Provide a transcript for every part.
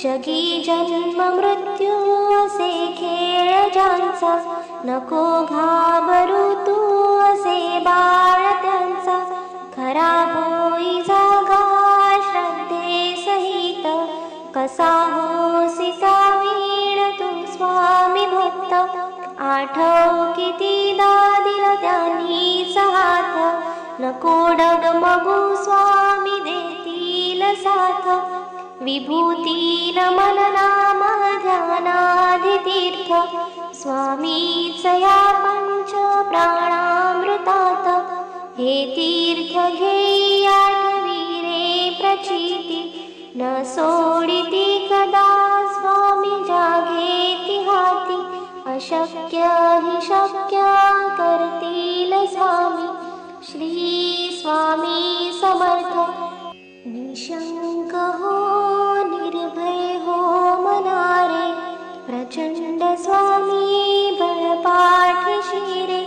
जगी जन्म मृत्यू असे खेळ ज्यांचा, नको घाबरू तू असे बाळ त्यांचा. खरा होई जागा श्रद्धे सहित, कसा होसी वीण तू स्वामी भक्त. आठव कितीदा दिला त्यांनीच हात, नको डगमगू स्वामी देतील साथ. विभूती नमन नाम ध्यानादि तीर्थ, स्वामीच या पंच प्राणामृतात. हे तीर्थ घेई आठवी रे प्रचिती, न सोडिती कदा स्वामी जागेती हाती. अशक्य हि शक्य करतील स्वामी, श्री स्वामी समर्थ. निशंक हो निर्भय हो मनारे, प्रचंड स्वामी बळपाठीशी रे.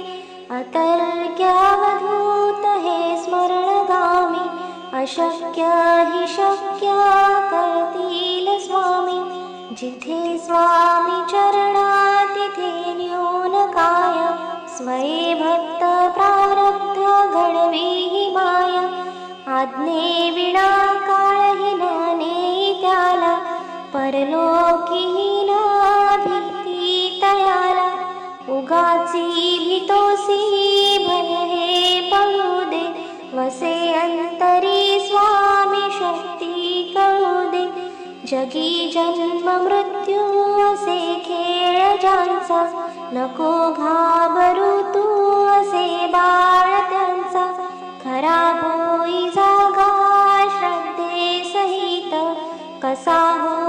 अतर्क्यावधूत हे स्मरणगामी, अशक्य हि शक्य करतील स्वामी. जिथे स्वामी चरणा तिथे न्यून काय, स्वये भक्त प्रारब्ध घडवी ही माया. आज्ञे विना काळही नाने त्याला, परलोकीही ना भीती तयाला. उगाची भीतोसी भय हे पळू दे, वसे अंतरी स्वामी शक्ती कळू दे. जगी जन्म मृत्यू असे खेळ ज्यांचा, नको घाबरू तू असे बाळ त्यांचा. खरा होई जागा श्रद्धे सहित, कसा हो